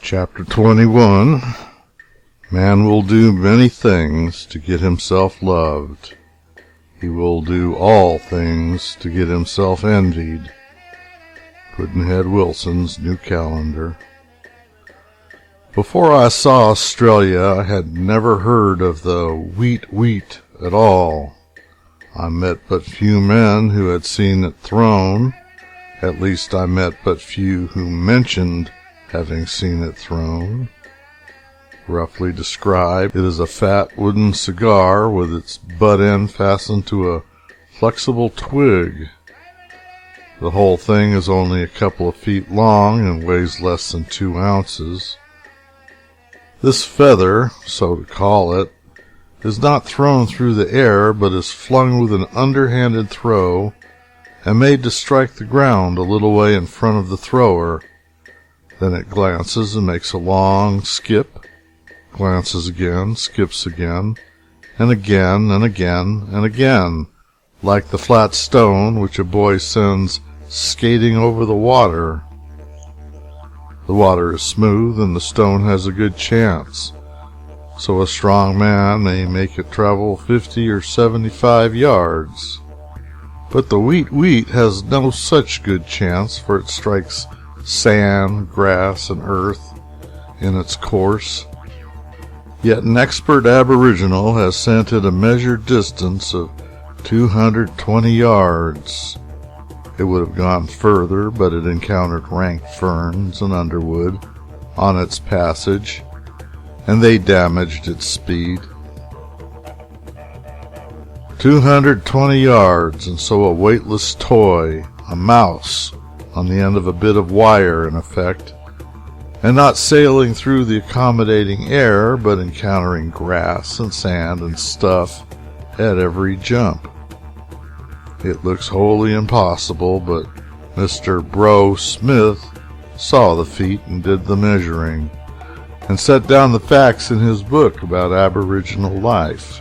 Chapter 21. Man will do many things to get himself loved. He will do all things to get himself envied. Pudd'nhead Wilson's New Calendar. Before I saw Australia, I had never heard of the wheat at all. I met but few men who had seen it thrown. At least I met but few who mentioned having seen it thrown. Roughly described, it is a fat wooden cigar with its butt end fastened to a flexible twig. The whole thing is only a couple of feet long and weighs less than 2 ounces. This feather, so to call it, is not thrown through the air, but is flung with an underhanded throw and made to strike the ground a little way in front of the thrower. Then it glances and makes a long skip, glances again, skips again, and again, and again, and again, like the flat stone which a boy sends skating over the water. The water is smooth, and the stone has a good chance, so a strong man may make it travel 50 or 75 yards. But the wheat has no such good chance, for it strikes sand, grass, and earth in its course. Yet an expert aboriginal has sent it a measured distance of 220 yards. It would have gone further, but it encountered rank ferns and underwood on its passage, and they damaged its speed. 220 yards, and so a weightless toy, a mouse, on the end of a bit of wire, in effect, and not sailing through the accommodating air, but encountering grass and sand and stuff at every jump. It looks wholly impossible, but Mr. Bro Smith saw the feat and did the measuring, and set down the facts in his book about Aboriginal life,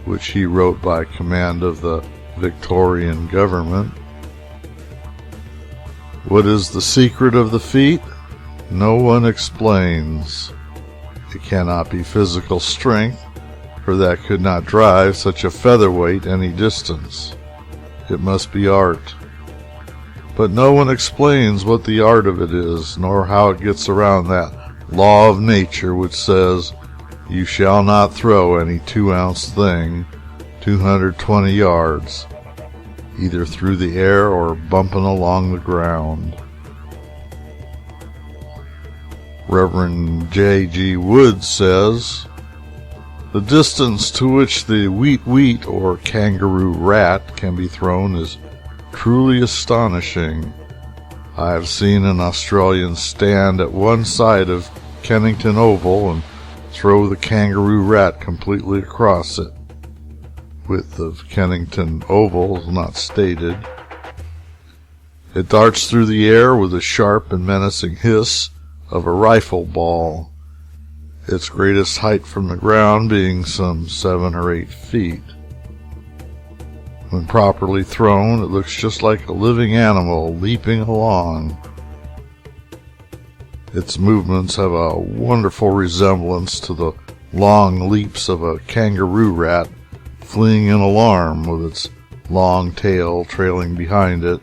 which he wrote by command of the Victorian government. What is the secret of the feat? No one explains. It cannot be physical strength, for that could not drive such a featherweight any distance. It must be art. But no one explains what the art of it is, nor how it gets around that law of nature which says, you shall not throw any 2-ounce thing 220 yards, either through the air or bumping along the ground. Reverend J.G. Wood says, the distance to which the wheat or kangaroo rat can be thrown is truly astonishing. I have seen an Australian stand at one side of Kennington Oval and throw the kangaroo rat completely across it. Width of Kennington Oval is not stated. It darts through the air with the sharp and menacing hiss of a rifle ball, its greatest height from the ground being some 7 or 8 feet. When properly thrown, it looks just like a living animal leaping along. Its movements have a wonderful resemblance to the long leaps of a kangaroo rat fleeing in alarm, with its long tail trailing behind it.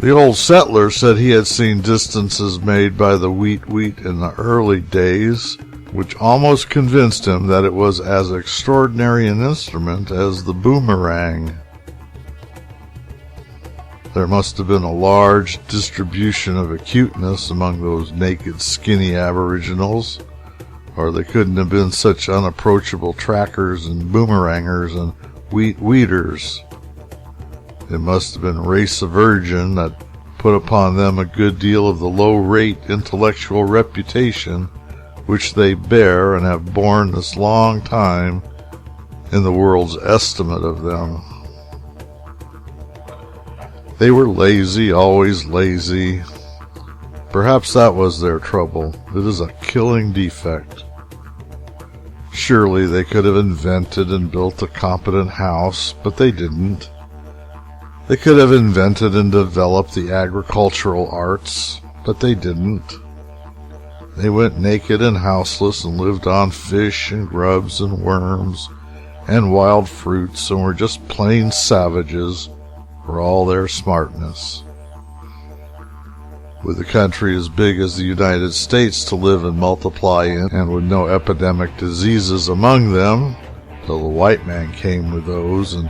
The old settler said he had seen distances made by the wheat in the early days, which almost convinced him that it was as extraordinary an instrument as the boomerang. There must have been a large distribution of acuteness among those naked, skinny aboriginals, or they couldn't have been such unapproachable trackers and boomerangers and wheaters. It must have been a race of virgin that put upon them a good deal of the low-rate intellectual reputation which they bear and have borne this long time in the world's estimate of them. They were lazy, always lazy. Perhaps that was their trouble. It is a killing defect. Surely they could have invented and built a competent house, but they didn't. They could have invented and developed the agricultural arts, But they didn't. They went naked and houseless and lived on fish and grubs and worms and wild fruits and were just plain savages for all their smartness. With a country as big as the United States to live and multiply in, and with no epidemic diseases among them, till the white man came with those and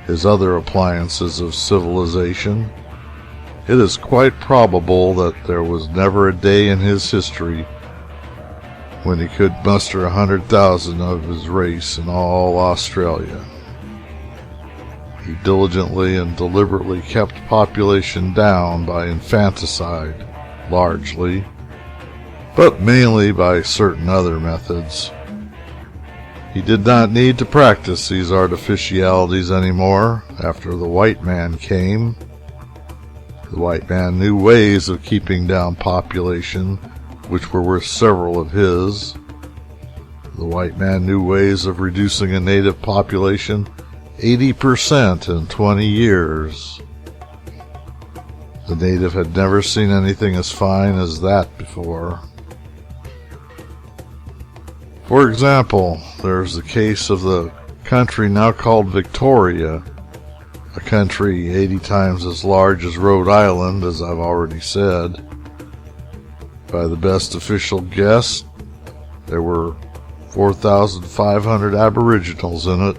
his other appliances of civilization, it is quite probable that there was never a day in his history when he could muster 100,000 of his race in all Australia. He diligently and deliberately kept population down by infanticide, largely, but mainly by certain other methods. He did not need to practice these artificialities anymore after the white man came. The white man knew ways of keeping down population which were worth several of his. The white man knew ways of reducing a native population 80% in 20 years. The native had never seen anything as fine as that before. For example, there's the case of the country now called Victoria, a country 80 times as large as Rhode Island, as I've already said. By the best official guess, there were 4,500 Aboriginals in it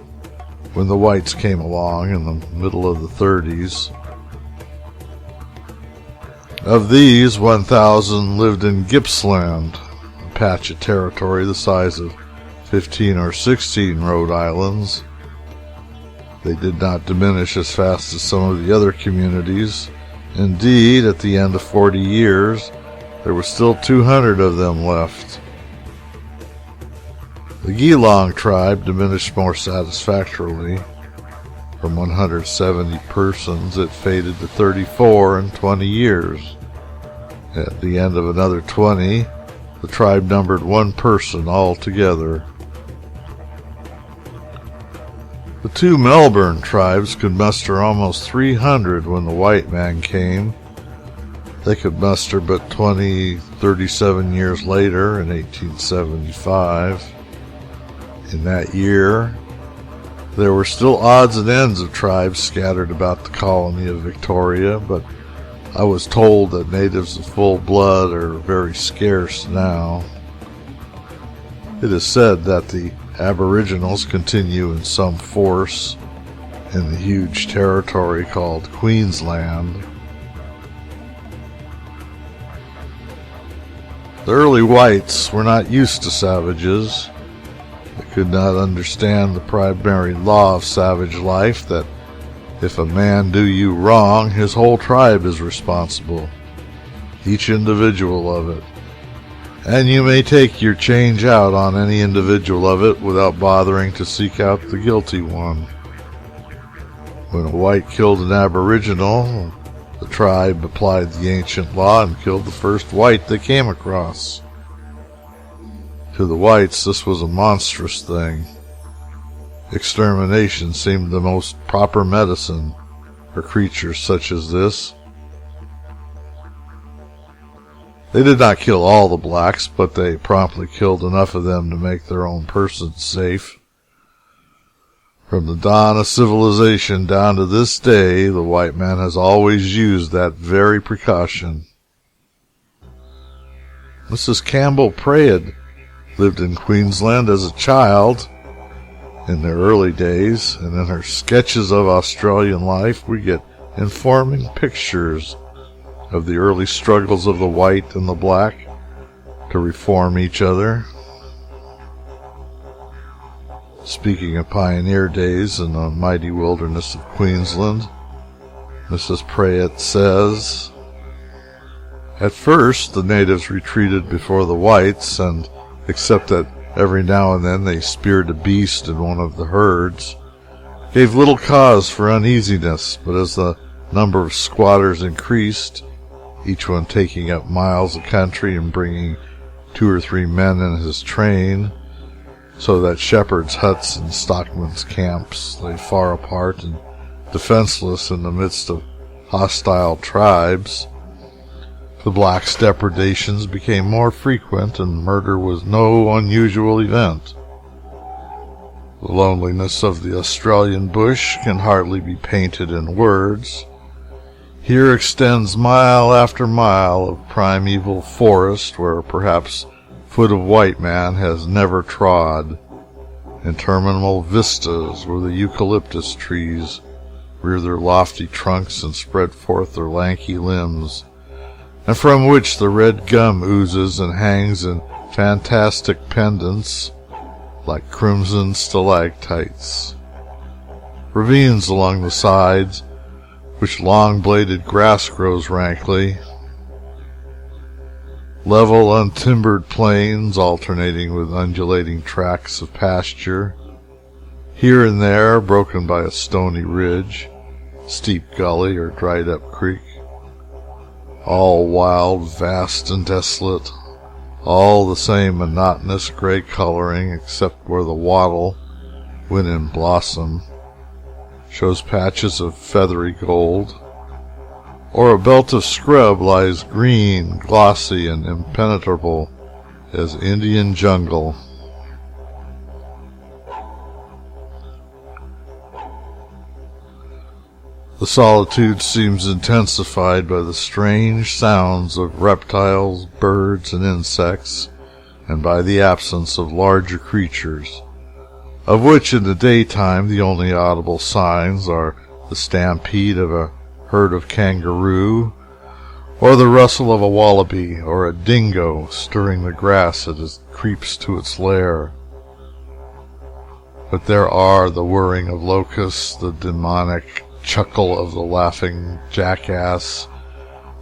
when the whites came along in the middle of the 30s. Of these, 1,000 lived in Gippsland, a patch of territory the size of 15 or 16 Rhode Islands. They did not diminish as fast as some of the other communities. Indeed, at the end of 40 years, there were still 200 of them left. The Geelong tribe diminished more satisfactorily. From 170 persons, it faded to 34 in 20 years. At the end of another 20, the tribe numbered 1 person altogether. The 2 Melbourne tribes could muster almost 300 when the white man came. They could muster but 37 years later in 1875. In that year, there were still odds and ends of tribes scattered about the colony of Victoria, but I was told that natives of full blood are very scarce now. It is said that the Aboriginals continue in some force in the huge territory called Queensland. The early whites were not used to savages. They could not understand the primary law of savage life, that if a man do you wrong, his whole tribe is responsible, each individual of it. And you may take your change out on any individual of it without bothering to seek out the guilty one. When a white killed an Aboriginal, the tribe applied the ancient law and killed the first white they came across. To the whites, this was a monstrous thing. Extermination seemed the most proper medicine for creatures such as this. They did not kill all the blacks, but they promptly killed enough of them to make their own persons safe. From the dawn of civilization down to this day, the white man has always used that very precaution. Mrs. Campbell Prayed lived in Queensland as a child in their early days, and in her sketches of Australian life we get informing pictures of the early struggles of the white and the black to reform each other. Speaking of pioneer days in the mighty wilderness of Queensland, Mrs. Prayett says, "At first the natives retreated before the whites, and except that every now and then they speared a beast in one of the herds, gave little cause for uneasiness, but as the number of squatters increased, each one taking up miles of country and bringing 2 or 3 men in his train, so that shepherds' huts and stockmen's camps lay far apart and defenseless in the midst of hostile tribes, The blacks' depredations became more frequent, and murder was no unusual event. The loneliness of the Australian bush can hardly be painted in words. Here extends mile after mile of primeval forest where perhaps foot of white man has never trod, interminable vistas where the eucalyptus trees rear their lofty trunks and spread forth their lanky limbs, and from which the red gum oozes and hangs in fantastic pendants like crimson stalactites. Ravines along the sides, which long-bladed grass grows rankly. Level, untimbered plains alternating with undulating tracts of pasture, here and there broken by a stony ridge, steep gully, or dried-up creek. All wild, vast, and desolate, all the same monotonous gray coloring, except where the wattle, when in blossom, shows patches of feathery gold, or a belt of scrub lies green, glossy, and impenetrable as Indian jungle. The solitude seems intensified by the strange sounds of reptiles, birds, and insects, and by the absence of larger creatures, of which in the daytime the only audible signs are the stampede of a herd of kangaroo, or the rustle of a wallaby or a dingo stirring the grass as it creeps to its lair. But there are the whirring of locusts, the demonic chuckle of the laughing jackass,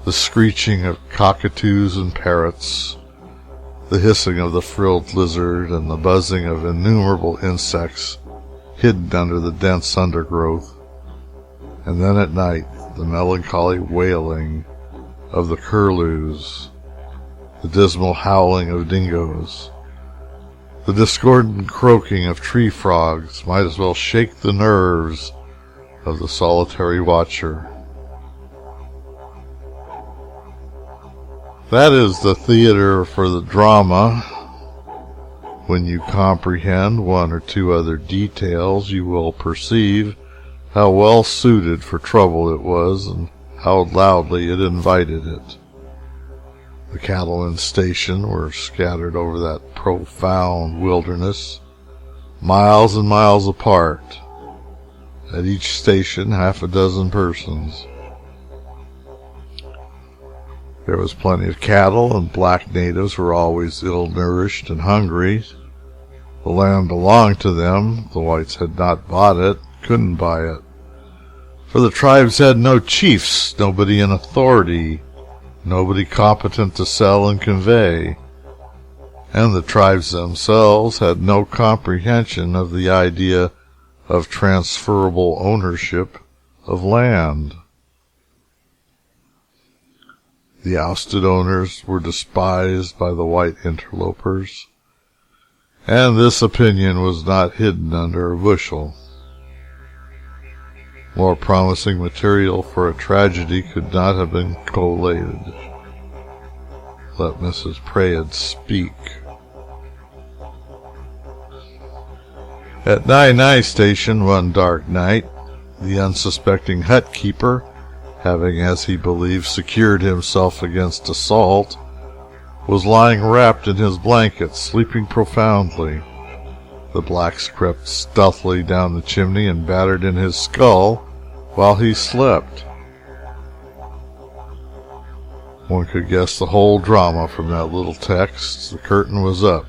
the screeching of cockatoos and parrots, the hissing of the frilled lizard, and the buzzing of innumerable insects hidden under the dense undergrowth. And then at night, the melancholy wailing of the curlews, the dismal howling of dingoes, the discordant croaking of tree frogs might as well shake the nerves of the solitary watcher. That is the theater for the drama. When you comprehend one or two other details, you will perceive how well suited for trouble it was, and how loudly it invited it. The cattle in station were scattered over that profound wilderness, miles and miles apart. At each station, half a dozen persons. There was plenty of cattle, and black natives were always ill-nourished and hungry. The land belonged to them. The whites had not bought it, couldn't buy it. For the tribes had no chiefs, nobody in authority, nobody competent to sell and convey. And the tribes themselves had no comprehension of the idea of transferable ownership of land. The ousted owners were despised by the white interlopers, and this opinion was not hidden under a bushel. More promising material for a tragedy could not have been collated. Let Mrs. Praed speak. At Nai Nai Station one dark night, the unsuspecting hut keeper, having, as he believed, secured himself against assault, was lying wrapped in his blanket, sleeping profoundly. The blacks crept stealthily down the chimney and battered in his skull while he slept. One could guess the whole drama from that little text. The curtain was up.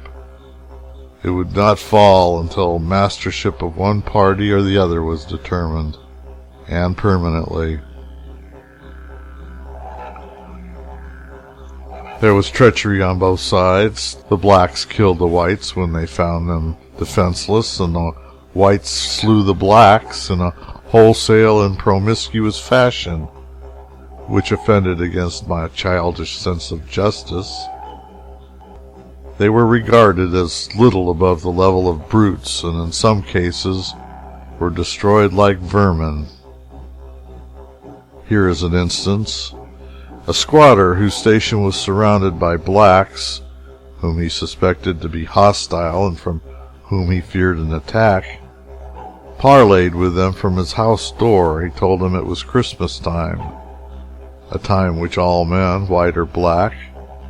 It would not fall until mastership of one party or the other was determined, and permanently. There was treachery on both sides. The blacks killed the whites when they found them defenseless, and the whites slew the blacks in a wholesale and promiscuous fashion, which offended against my childish sense of justice. They were regarded as little above the level of brutes, and in some cases were destroyed like vermin. Here is an instance. A squatter whose station was surrounded by blacks, whom he suspected to be hostile and from whom he feared an attack, parleyed with them from his house door. He told them it was Christmas time, a time which all men, white or black,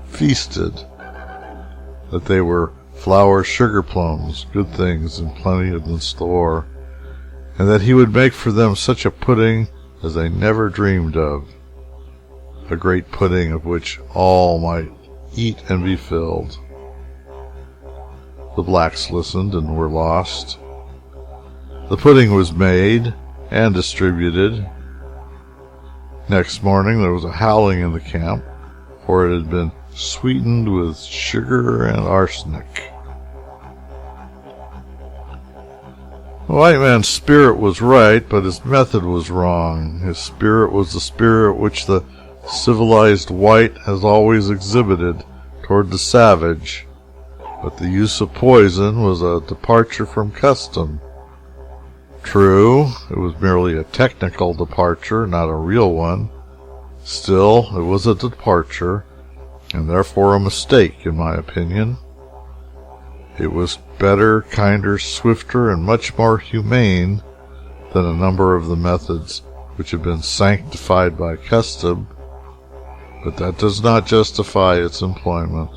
feasted, that they were flour, sugar plums, good things, and plenty in store, and that he would make for them such a pudding as they never dreamed of, a great pudding of which all might eat and be filled. The blacks listened and were lost. The pudding was made and distributed. Next morning there was a howling in the camp, for it had been sweetened with sugar and arsenic. The white man's spirit was right, but his method was wrong. His spirit was the spirit which the civilized white has always exhibited toward the savage, but the use of poison was a departure from custom. True, it was merely a technical departure, not a real one. Still, it was a departure, and therefore a mistake, in my opinion. It was better, kinder, swifter, and much more humane than a number of the methods which have been sanctified by custom, but that does not justify its employment.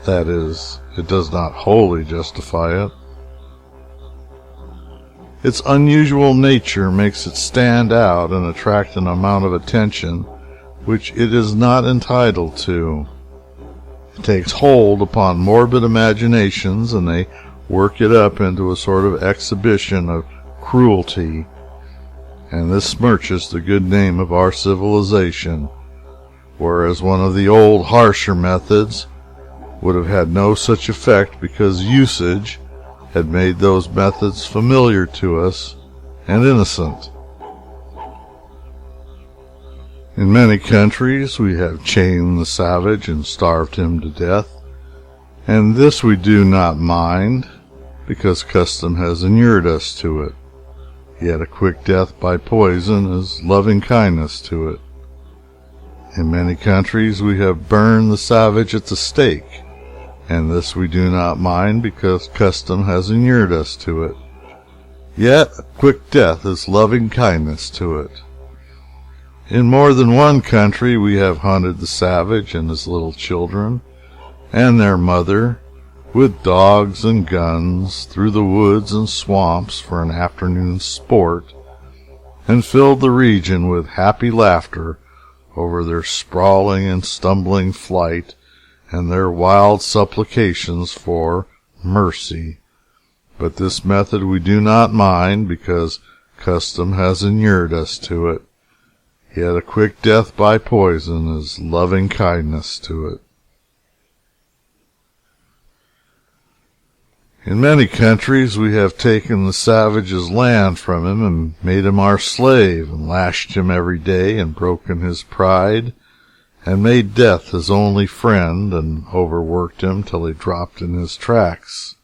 That is, it does not wholly justify it. Its unusual nature makes it stand out and attract an amount of attention which it is not entitled to. It takes hold upon morbid imaginations, and they work it up into a sort of exhibition of cruelty, and this smirches the good name of our civilization, whereas one of the old, harsher methods would have had no such effect because usage had made those methods familiar to us and innocent. In many countries we have chained the savage and starved him to death, and this we do not mind, because custom has inured us to it. Yet a quick death by poison is loving kindness to it. In many countries we have burned the savage at the stake, and this we do not mind, because custom has inured us to it. Yet a quick death is loving kindness to it. In more than one country we have hunted the savage and his little children, and their mother, with dogs and guns, through the woods and swamps for an afternoon's sport, and filled the region with happy laughter over their sprawling and stumbling flight and their wild supplications for mercy. But this method we do not mind, because custom has inured us to it. Yet a quick death by poison is loving kindness to it. In many countries we have taken the savage's land from him and made him our slave, and lashed him every day, and broken his pride, and made death his only friend, and overworked him till he dropped in his tracks.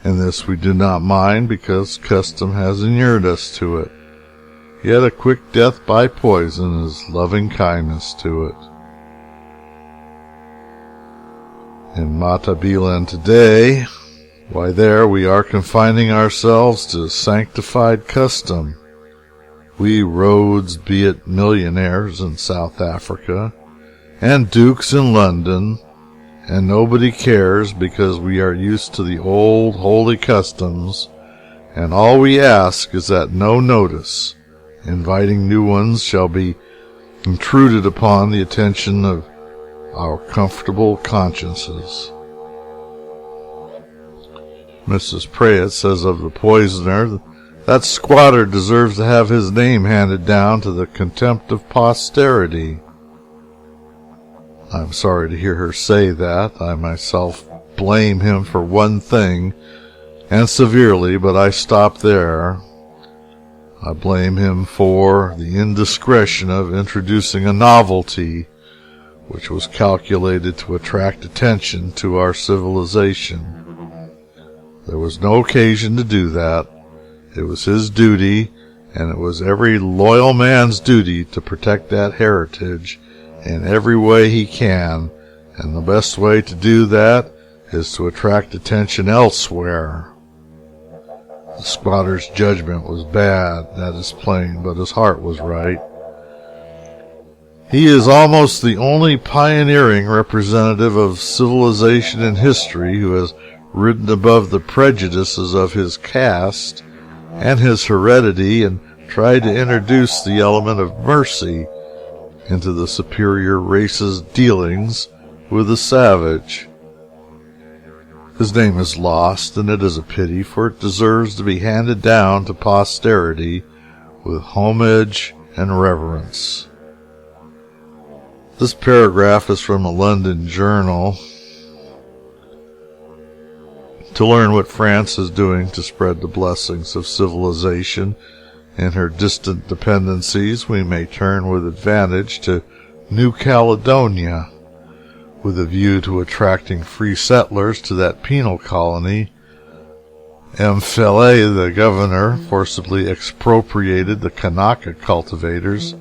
And this we do not mind, because custom has inured us to it. Yet a quick death by poison is loving kindness to it. In Matabeleland today, why there we are confining ourselves to sanctified custom. We Rhodes be it millionaires in South Africa, and dukes in London, and nobody cares, because we are used to the old holy customs, and all we ask is that no notice inviting new ones shall be intruded upon the attention of our comfortable consciences. Mrs. Pratt says of the poisoner, that squatter deserves to have his name handed down to the contempt of posterity. I'm sorry to hear her say that. I myself blame him for one thing, and severely, but I stop there. I blame him for the indiscretion of introducing a novelty which was calculated to attract attention to our civilization. There was no occasion to do that. It was his duty, and it was every loyal man's duty to protect that heritage in every way he can, and the best way to do that is to attract attention elsewhere. The squatter's judgment was bad, that is plain, but his heart was right. He is almost the only pioneering representative of civilization in history who has risen above the prejudices of his caste and his heredity and tried to introduce the element of mercy into the superior race's dealings with the savage. His name is lost, and it is a pity, for it deserves to be handed down to posterity with homage and reverence. This paragraph is from a London journal. To learn what France is doing to spread the blessings of civilization in her distant dependencies, we may turn with advantage to New Caledonia, with a view to attracting free settlers to that penal colony. M. Fillet, the governor, forcibly expropriated the Kanaka cultivators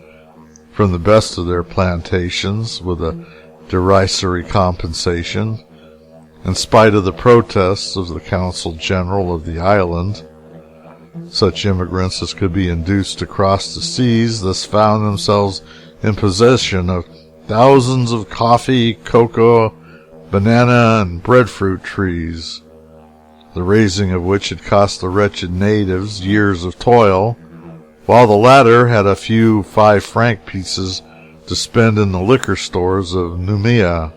from the best of their plantations with a derisory compensation, in spite of the protests of the Council General of the island. Such immigrants as could be induced to cross the seas thus found themselves in possession of thousands of coffee, cocoa, banana, and breadfruit trees, the raising of which had cost the wretched natives years of toil, while the latter had a few 5-franc pieces to spend in the liquor stores of Noumea.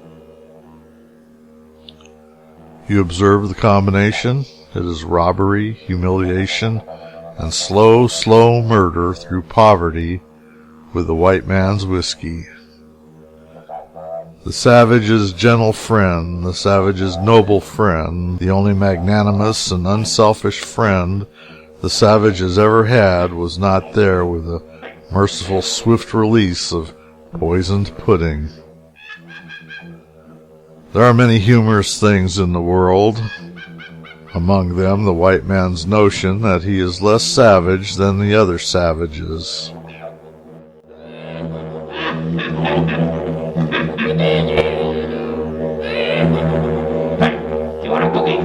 You observe the combination? It is robbery, humiliation, and slow, slow murder through poverty with the white man's whiskey. The savage's gentle friend, the savage's noble friend, the only magnanimous and unselfish friend the savage has ever had, was not there with the merciful swift release of poisoned pudding. There are many humorous things in the world, among them the white man's notion that he is less savage than the other savages. You want a cookie?